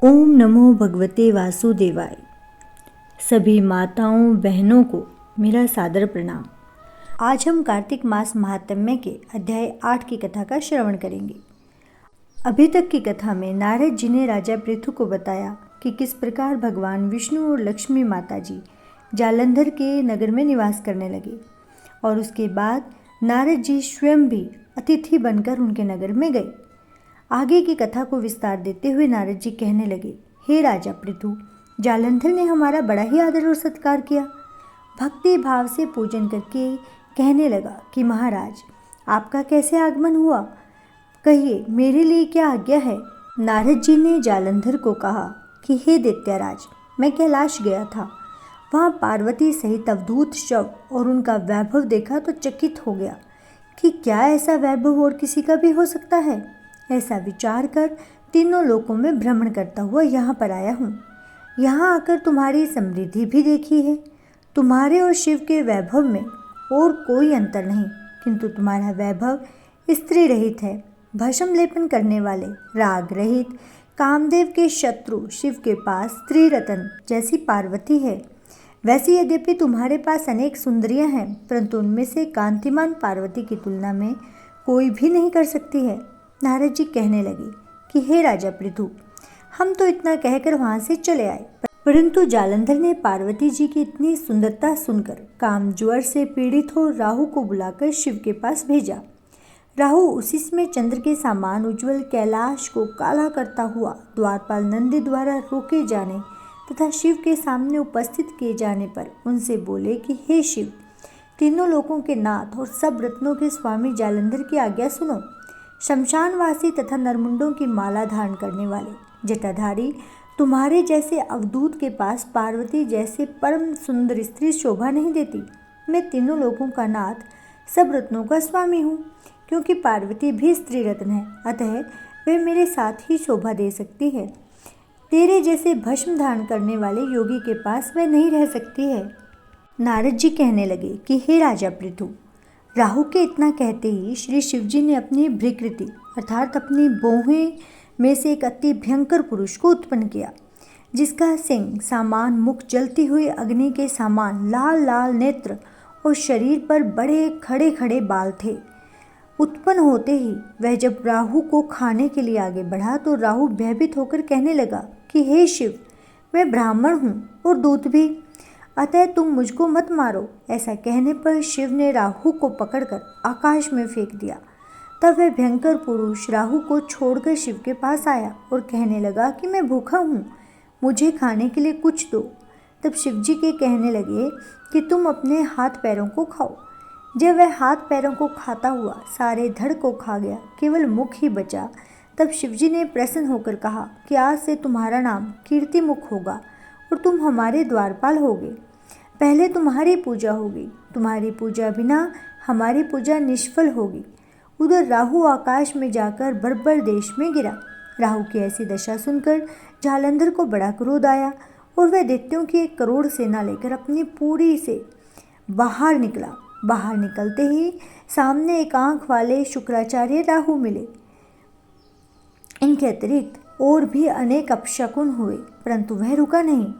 ओम नमो भगवते वासुदेवाय। सभी माताओं बहनों को मेरा सादर प्रणाम। आज हम कार्तिक मास महात्म्य के अध्याय 8 की कथा का श्रवण करेंगे। अभी तक की कथा में नारद जी ने राजा पृथु को बताया कि किस प्रकार भगवान विष्णु और लक्ष्मी माता जी जालंधर के नगर में निवास करने लगे और उसके बाद नारद जी स्वयं भी अतिथि बनकर उनके नगर में गए। आगे की कथा को विस्तार देते हुए नारद जी कहने लगे, हे राजा पृथु, जालंधर ने हमारा बड़ा ही आदर और सत्कार किया। भक्ति भाव से पूजन करके कहने लगा कि महाराज, आपका कैसे आगमन हुआ, कहिए मेरे लिए क्या आज्ञा है। नारद जी ने जालंधर को कहा कि हे दैत्यराज, मैं कैलाश गया था। वहाँ पार्वती सहित अवधूत शव और उनका वैभव देखा तो चकित हो गया कि क्या ऐसा वैभव और किसी का भी हो सकता है। ऐसा विचार कर तीनों लोकों में भ्रमण करता हुआ यहाँ पर आया हूँ। यहाँ आकर तुम्हारी समृद्धि भी देखी है। तुम्हारे और शिव के वैभव में और कोई अंतर नहीं, किंतु तुम्हारा वैभव स्त्री रहित है। भस्म लेपन करने वाले, राग रहित, कामदेव के शत्रु शिव के पास स्त्री रतन जैसी पार्वती है। वैसे यद्यपि तुम्हारे पास अनेक सुंदरियां हैं, परंतु उनमें से कांतिमान पार्वती की तुलना में कोई भी नहीं कर सकती है। नारद जी कहने लगे कि हे राजा पृथु, हम तो इतना कहकर वहां से चले आए, परंतु जालंधर ने पार्वती जी की इतनी सुंदरता सुनकर काम ज्वर से पीड़ित हो राहु को बुलाकर शिव के पास भेजा। राहु उसी समय चंद्र के समान उज्ज्वल कैलाश को काला करता हुआ द्वारपाल नंदी द्वारा रोके जाने तथा शिव के सामने उपस्थित किए जाने पर उनसे बोले कि हे शिव, तीनों लोकों के नाथ और सब रत्नों के स्वामी जालंधर की आज्ञा सुनो। शमशानवासी तथा नरमुंडों की माला धारण करने वाले जटाधारी तुम्हारे जैसे अवधूत के पास पार्वती जैसे परम सुंदर स्त्री शोभा नहीं देती। मैं तीनों लोगों का नाथ, सब रत्नों का स्वामी हूँ, क्योंकि पार्वती भी स्त्री रत्न है, अतः वे मेरे साथ ही शोभा दे सकती है। तेरे जैसे भस्म धारण करने वाले योगी के पास वह नहीं रह सकती है। नारद जी कहने लगे कि हे राजा पृथु, राहु के इतना कहते ही श्री शिवजी ने अपनी भ्रिकृति अर्थात अपनी भौहें में से एक अति भयंकर पुरुष को उत्पन्न किया, जिसका सिंह सामान मुख जलती हुई अग्नि के समान लाल लाल नेत्र और शरीर पर बड़े खड़े खड़े बाल थे। उत्पन्न होते ही वह जब राहु को खाने के लिए आगे बढ़ा तो राहु भयभीत होकर कहने लगा कि हे शिव, मैं ब्राह्मण हूँ और दूत भी, अतः तुम मुझको मत मारो। ऐसा कहने पर शिव ने राहु को पकड़कर आकाश में फेंक दिया। तब वह भयंकर पुरुष राहु को छोड़कर शिव के पास आया और कहने लगा कि मैं भूखा हूँ, मुझे खाने के लिए कुछ दो। तब शिव जी के कहने लगे कि तुम अपने हाथ पैरों को खाओ। जब वह हाथ पैरों को खाता हुआ सारे धड़ को खा गया, केवल मुख ही बचा, तब शिवजी ने प्रसन्न होकर कहा कि आज से तुम्हारा नाम कीर्तिमुख होगा और तुम हमारे द्वारपाल होगे। पहले तुम्हारी पूजा होगी, तुम्हारी पूजा बिना हमारी पूजा निष्फल होगी। उधर राहु आकाश में जाकर बर्बर देश में गिरा। राहु की ऐसी दशा सुनकर जालंधर को बड़ा क्रोध आया और वह दैत्यों की 1 करोड़ सेना लेकर अपनी पूरी से बाहर निकला। बाहर निकलते ही सामने एक आंख वाले शुक्राचार्य राहु मिले। इनके अतिरिक्त और भी अनेक अपशकुन हुए, परंतु वह रुका नहीं।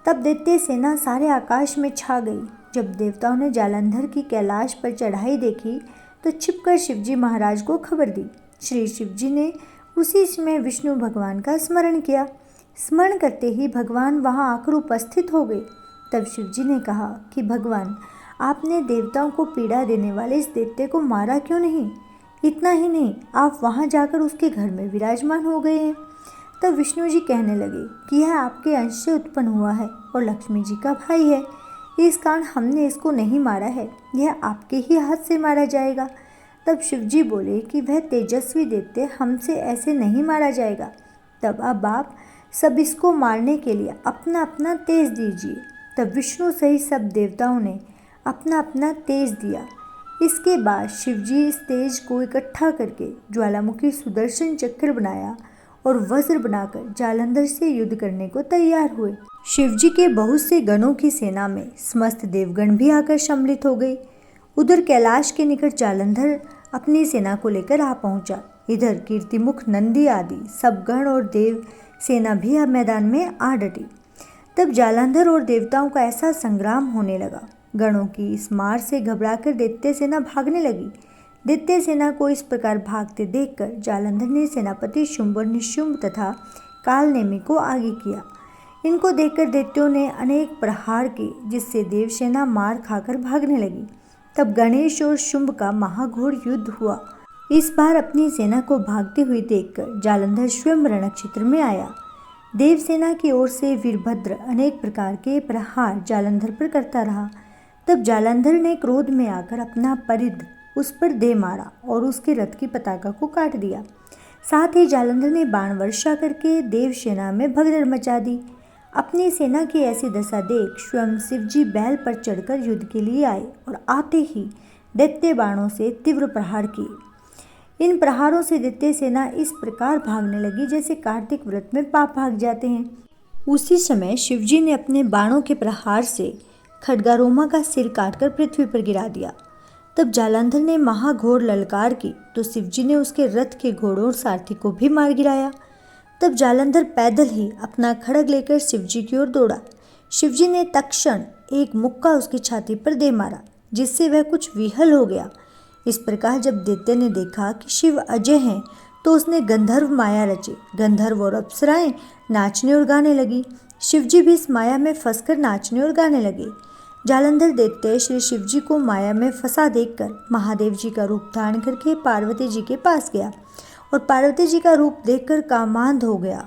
तब दैत्य सेना सारे आकाश में छा गई। जब देवताओं ने जालंधर की कैलाश पर चढ़ाई देखी तो छिपकर शिवजी महाराज को खबर दी। श्री शिवजी ने उसी समय विष्णु भगवान का स्मरण किया। स्मरण करते ही भगवान वहां आकर उपस्थित हो गए। तब शिवजी ने कहा कि भगवान, आपने देवताओं को पीड़ा देने वाले इस दैत्य को मारा क्यों नहीं? इतना ही नहीं, आप वहां जाकर उसके घर में विराजमान हो गए हैं। तब विष्णु जी कहने लगे कि यह आपके अंश से उत्पन्न हुआ है और लक्ष्मी जी का भाई है, इस कारण हमने इसको नहीं मारा है, यह आपके ही हाथ से मारा जाएगा। तब शिव जी बोले कि वह तेजस्वी दैत्य हमसे ऐसे नहीं मारा जाएगा। तब अब आप सब इसको मारने के लिए अपना अपना तेज दीजिए। तब विष्णु सहित सब देवताओं ने अपना अपना तेज दिया। इसके बाद शिवजी इस तेज को इकट्ठा करके ज्वालामुखी सुदर्शन चक्र बनाया और वज्र बनाकर जालंधर से युद्ध करने को तैयार हुए। शिवजी के बहुत से गणों की सेना में समस्त देवगण भी आकर सम्मिलित हो गए। उधर कैलाश के निकट जालंधर अपनी सेना को लेकर आ पहुंचा। इधर कीर्तिमुख नंदी आदि सब गण और देव सेना भी अब मैदान में आ डटी। तब जालंधर और देवताओं का ऐसा संग्राम होने लगा। गणों की इस मार से घबराकर दैत्य सेना भागने लगी। दैत्य सेना को इस प्रकार भागते देखकर जालंधर ने सेनापति शुंभ और निशुंभ तथा कालनेमी को आगे किया। इनको देखकर दैत्यों ने अनेक प्रहार किए, जिससे देवसेना मार खाकर भागने लगी। तब गणेश और शुंभ का महाघोर युद्ध हुआ। इस बार अपनी सेना को भागती हुई देखकर जालंधर स्वयं रणक्षेत्र में आया। देवसेना की ओर से वीरभद्र अनेक प्रकार के प्रहार जालंधर पर करता रहा। तब जालंधर ने क्रोध में आकर अपना परिध उस पर दे मारा और उसके रथ की पताका को काट दिया। साथ ही जालंधर ने बाण वर्षा करके देवसेना में भगदड़ मचा दी। अपनी सेना की ऐसी दशा देख स्वयं शिवजी बैल पर चढ़कर युद्ध के लिए आए और आते ही दैत्य बाणों से तीव्र प्रहार किए। इन प्रहारों से दैत्य सेना इस प्रकार भागने लगी जैसे कार्तिक व्रत में पाप भाग जाते हैं। उसी समय शिवजी ने अपने बाणों के प्रहार से खड्गारोमा का सिर काटकर पृथ्वी पर गिरा दिया। तब जालंधर ने महाघोर ललकार की तो शिवजी ने उसके रथ के घोड़ों और सारथी को भी मार गिराया। तब जालंधर पैदल ही अपना खड्ग लेकर शिवजी की ओर दौड़ा। शिवजी ने तत्क्षण एक मुक्का उसकी छाती पर दे मारा, जिससे वह कुछ विहल हो गया। इस प्रकार जब दैत्य ने देखा कि शिव अजय हैं, तो उसने गंधर्व माया रची। गंधर्व और अप्सराएं नाचने और गाने लगी। शिवजी भी इस माया में फंसकर नाचने और गाने लगे। जालंधर दैत्य श्री शिवजी को माया में फंसा देखकर महादेव जी का रूप धारण करके पार्वती जी के पास गया और पार्वती जी का रूप देखकर कामांध हो गया।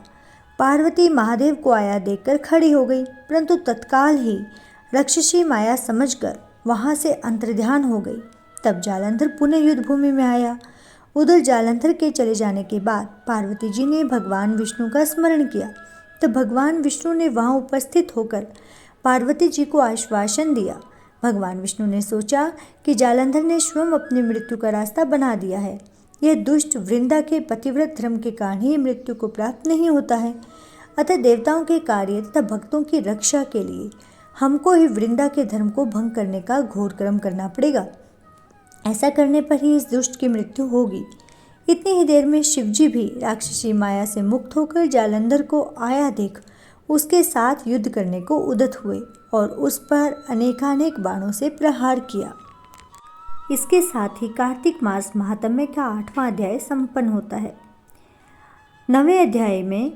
पार्वती महादेव को आया देखकर खड़ी हो गई, परंतु तत्काल ही राक्षसी माया समझकर वहां से अंतर्ध्यान हो गई। तब जालंधर पुनः युद्ध भूमि में आया। उधर जालंधर के चले जाने के बाद पार्वती जी ने भगवान विष्णु का स्मरण किया। तब भगवान विष्णु ने वहां उपस्थित होकर पार्वती जी को आश्वासन दिया। भगवान विष्णु ने सोचा कि जालंधर ने स्वयं अपनी मृत्यु का रास्ता बना दिया है। यह दुष्ट वृंदा के पतिव्रत धर्म के कारण ही मृत्यु को प्राप्त नहीं होता है। अतः देवताओं के कार्य तथा भक्तों की रक्षा के लिए हमको ही वृंदा के धर्म को भंग करने का घोर कर्म करना पड़ेगा। ऐसा करने पर ही इस दुष्ट की मृत्यु होगी। इतनी ही देर में शिवजी भी राक्षसी माया से मुक्त होकर जालंधर को आया देख उसके साथ युद्ध करने को उद्यत हुए और उस पर अनेकानेक बाणों से प्रहार किया। इसके साथ ही कार्तिक मास महात्म्य का 8वां अध्याय संपन्न होता है। 9वें अध्याय में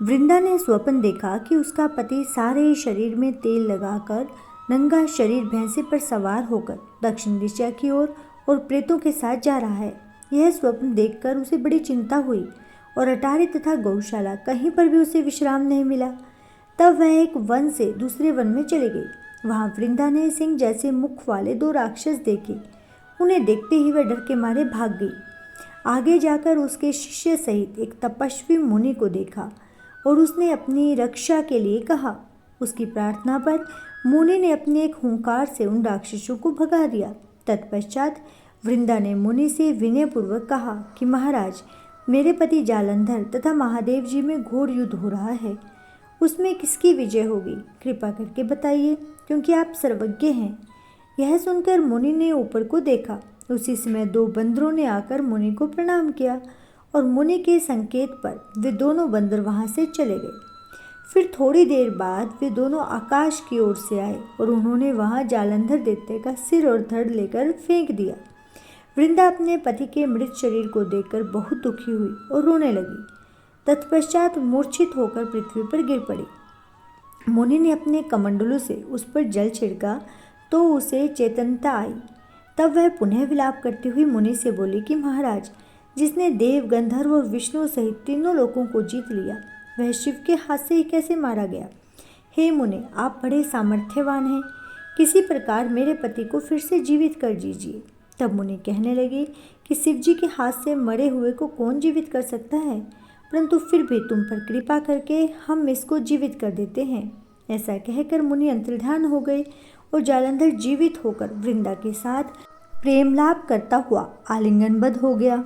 वृंदा ने स्वप्न देखा कि उसका पति सारे शरीर में तेल लगाकर नंगा शरीर भैंसे पर सवार होकर दक्षिण दिशा की ओर और प्रेतों के साथ जा रहा है। यह स्वप्न देखकर उसे बड़ी चिंता हुई और अटारी तथा गौशाला कहीं पर भी उसे विश्राम नहीं मिला। तब वह एक वन से दूसरे वन में चली गई। वहां वृंदा ने सिंह जैसे मुख वाले 2 राक्षस देखे। उन्हें देखते ही वह डर के मारे भाग गई। आगे जाकर उसके शिष्य सहित एक तपस्वी मुनि को देखा और उसने अपनी रक्षा के लिए कहा। उसकी प्रार्थना पर मुनि ने अपने एक हुंकार से उन राक्षसों को भगा दिया। तत्पश्चात वृंदा ने मुनि से विनयपूर्वक कहा कि महाराज, मेरे पति जालंधर तथा महादेव जी में घोर युद्ध हो रहा है। उसमें किसकी विजय होगी, कृपा करके बताइए, क्योंकि आप सर्वज्ञ हैं। यह सुनकर मुनि ने ऊपर को देखा। उसी समय 2 बंदरों ने आकर मुनि को प्रणाम किया और मुनि के संकेत पर वे दोनों बंदर वहां से चले गए। फिर थोड़ी देर बाद वे दोनों आकाश की ओर से आए और उन्होंने वहां जालंधर दैत्य का सिर और धड़ लेकर फेंक दिया। वृंदा अपने पति के मृत शरीर को देखकर बहुत दुखी हुई और रोने लगी। तत्पश्चात मूर्छित होकर पृथ्वी पर गिर पड़ी। मुनि ने अपने कमंडलों से उस पर जल छिड़का तो उसे चेतनता आई। तब वह पुनः विलाप करती हुई मुनि से बोली कि महाराज, जिसने देव, गंधर्व और विष्णु सहित तीनों लोकों को जीत लिया, वह शिव के हाथ से ही कैसे मारा गया। हे मुनि, आप बड़े सामर्थ्यवान हैं, किसी प्रकार मेरे पति को फिर से जीवित कर दीजिए। तब मुनि कहने लगे कि शिव जी के हाथ से मरे हुए को कौन जीवित कर सकता है, परंतु फिर भी तुम पर कृपा करके हम इसको जीवित कर देते हैं। ऐसा कहकर मुनि अंतर्ध्यान हो गए और जालंधर जीवित होकर वृंदा के साथ प्रेमलाप करता हुआ आलिंगनबद्ध हो गया।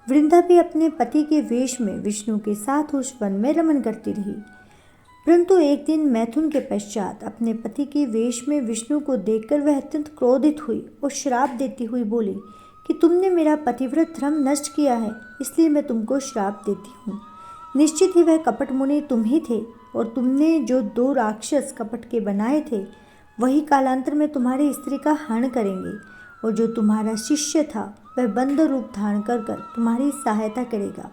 वृंदा भी अपने पति के वेश में विष्णु के साथ उस वन में रमन करती रही। परंतु एक दिन मैथुन के पश्चात अपने पति के वेश में विष्णु को देखकर वह अत्यंत क्रोधित हुई और श्राप देती हुई बोली कि तुमने मेरा पतिव्रत धर्म नष्ट किया है, इसलिए मैं तुमको श्राप देती हूँ। निश्चित ही वह कपट मुनि तुम ही थे, और तुमने जो 2 राक्षस कपट के बनाए थे वही कालांतर में तुम्हारी स्त्री का हरण करेंगे, और जो तुम्हारा शिष्य था वह बंदर रूप धारण कर तुम्हारी सहायता करेगा।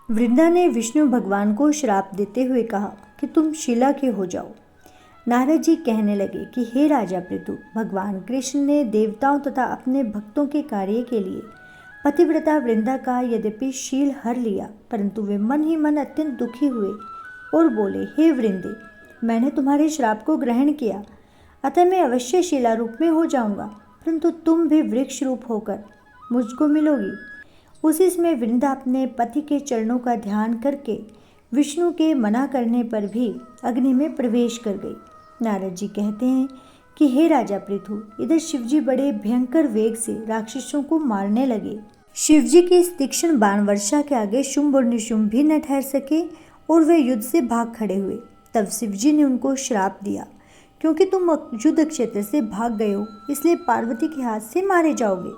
वृंदा ने विष्णु भगवान को श्राप देते हुए कहा कि तुम शिला के हो जाओ। नारद जी कहने लगे कि हे राजा पृथु, भगवान कृष्ण ने देवताओं तथा अपने भक्तों के कार्य के लिए पतिव्रता वृंदा का यद्यपि शील हर लिया, परंतु वे मन ही मन अत्यंत दुखी हुए और बोले, हे वृंदे, मैंने तुम्हारे श्राप को ग्रहण किया, अतः मैं अवश्य शिला रूप में हो जाऊंगा, परंतु तुम भी वृक्ष रूप होकर मुझको मिलोगी। उसी समय वृंदा अपने पति के चरणों का ध्यान करके विष्णु के मना करने पर भी अग्नि में प्रवेश कर गई। नारद जी कहते हैं कि हे राजा पृथु, इधर शिवजी बड़े भयंकर वेग से राक्षसों को मारने लगे। शिवजी की इस तीक्ष्ण बाण वर्षा के आगे शुंभ और निशुंभ भी न ठहर सके और वे युद्ध से भाग खड़े हुए। तब शिवजी ने उनको श्राप दिया, क्योंकि तुम युद्ध क्षेत्र से भाग गए हो, इसलिए पार्वती के हाथ से मारे जाओगे।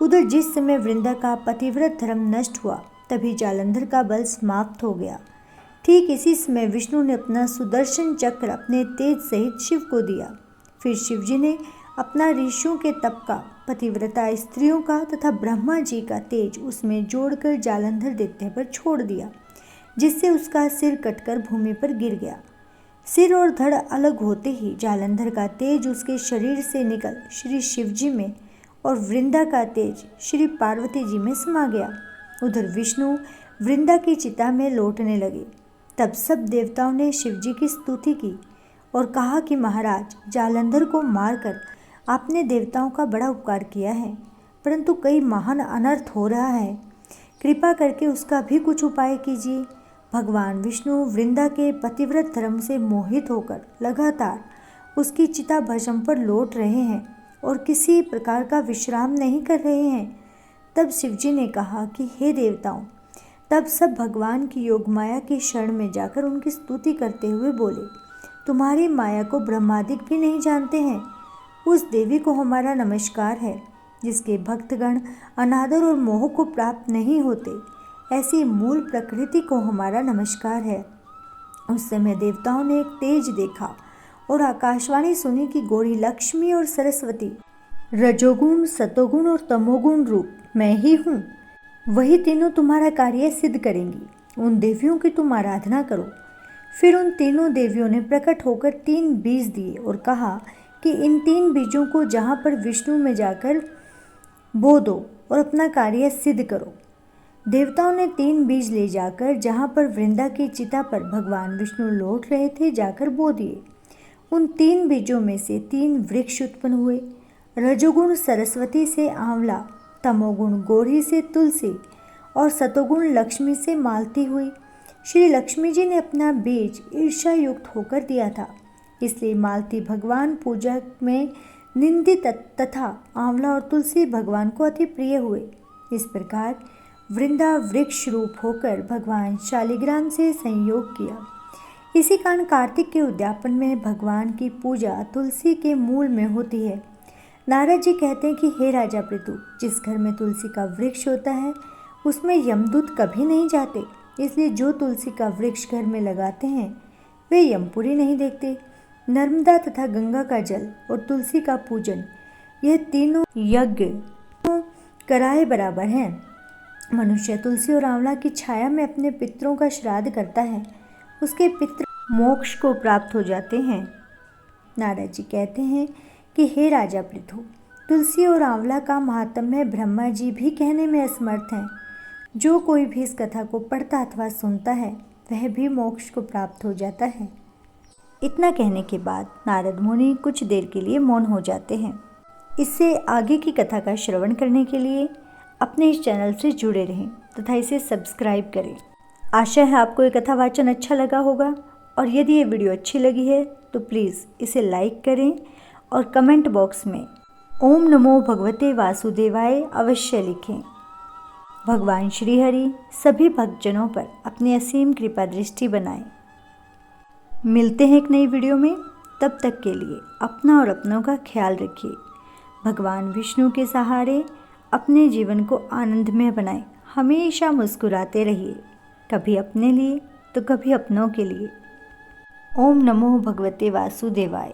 उधर जिस समय वृंदा का पतिव्रत धर्म नष्ट हुआ, तभी जालंधर का बल समाप्त हो गया। ठीक इसी समय विष्णु ने अपना सुदर्शन चक्र अपने तेज सहित शिव को दिया। फिर शिवजी ने अपना ऋषियों के तप का, पतिव्रता स्त्रियों का तथा ब्रह्मा जी का तेज उसमें जोड़कर जालंधर दैत्य पर छोड़ दिया, जिससे उसका सिर कटकर भूमि पर गिर गया। सिर और धड़ अलग होते ही जालंधर का तेज उसके शरीर से निकल श्री शिवजी में और वृंदा का तेज श्री पार्वती जी में समा गया। उधर विष्णु वृंदा की चिता में लौटने लगे। तब सब देवताओं ने शिवजी की स्तुति की और कहा कि महाराज, जालंधर को मारकर आपने देवताओं का बड़ा उपकार किया है, परंतु कई महान अनर्थ हो रहा है, कृपा करके उसका भी कुछ उपाय कीजिए। भगवान विष्णु वृंदा के पतिव्रत धर्म से मोहित होकर लगातार उसकी चिता भस्म पर लौट रहे हैं और किसी प्रकार का विश्राम नहीं कर रहे हैं। तब शिवजी ने कहा कि हे देवताओं, तब सब भगवान की योग माया की शरण में जाकर उनकी स्तुति करते हुए बोले, तुम्हारी माया को ब्रह्मादिक भी नहीं जानते हैं। उस देवी को हमारा नमस्कार है, जिसके भक्तगण अनादर और मोह को प्राप्त नहीं होते। ऐसी मूल प्रकृति को हमारा नमस्कार है। उस समय देवताओं ने एक तेज देखा और आकाशवाणी सुनी कि गौरी लक्ष्मी और सरस्वती, रजोगुण, सतोगुण और तमोगुण रूप मैं ही हूँ, वही तीनों तुम्हारा कार्य सिद्ध करेंगी। उन देवियों की तुम आराधना करो। फिर उन तीनों देवियों ने प्रकट होकर 3 बीज दिए और कहा कि इन 3 बीजों को जहाँ पर विष्णु में जाकर बो दो और अपना कार्य सिद्ध करो। देवताओं ने 3 बीज ले जाकर जहाँ पर वृंदा की चिता पर भगवान विष्णु लौट रहे थे जाकर बो दिए। उन 3 बीजों में से 3 वृक्ष उत्पन्न हुए। रजोगुण सरस्वती से आंवला, तमोगुण गौरी से तुलसी और सतोगुण लक्ष्मी से मालती हुई। श्री लक्ष्मी जी ने अपना बीज ईर्ष्या युक्त होकर दिया था, इसलिए मालती भगवान पूजा में निंदित तथा आंवला और तुलसी भगवान को अति प्रिय हुए। इस प्रकार वृंदा वृक्ष रूप होकर भगवान शालिग्राम से संयोग किया। इसी कारण कार्तिक के उद्यापन में भगवान की पूजा तुलसी के मूल में होती है। नारद जी कहते हैं कि हे राजा पृथु, जिस घर में तुलसी का वृक्ष होता है उसमें यमदूत कभी नहीं जाते, इसलिए जो तुलसी का वृक्ष घर में लगाते हैं वे यमपुरी नहीं देखते। नर्मदा तथा गंगा का जल और तुलसी का पूजन, यह तीनों यज्ञ कराए बराबर हैं। मनुष्य तुलसी और आंवला की छाया में अपने पितरों का श्राद्ध करता है, उसके पितृ मोक्ष को प्राप्त हो जाते हैं। नारद जी कहते हैं कि हे राजा पृथु, तुलसी और आंवला का महात्म्य ब्रह्मा जी भी कहने में असमर्थ हैं। जो कोई भी इस कथा को पढ़ता अथवा सुनता है वह भी मोक्ष को प्राप्त हो जाता है। इतना कहने के बाद नारद मुनि कुछ देर के लिए मौन हो जाते हैं। इससे आगे की कथा का श्रवण करने के लिए अपने इस चैनल से जुड़े रहें तथा इसे सब्सक्राइब करें। आशा है आपको ये कथा वाचन अच्छा लगा होगा, और यदि ये वीडियो अच्छी लगी है तो प्लीज़ इसे लाइक करें और कमेंट बॉक्स में ओम नमो भगवते वासुदेवाय अवश्य लिखें। भगवान श्री हरि सभी भक्तजनों पर अपनी असीम कृपा दृष्टि बनाएं। मिलते हैं एक नई वीडियो में, तब तक के लिए अपना और अपनों का ख्याल रखिए। भगवान विष्णु के सहारे अपने जीवन को आनंदमय बनाएं। हमेशा मुस्कुराते रहिए। कभी अपने लिए तो कभी अपनों के लिए। ओम नमो भगवते वासुदेवाय।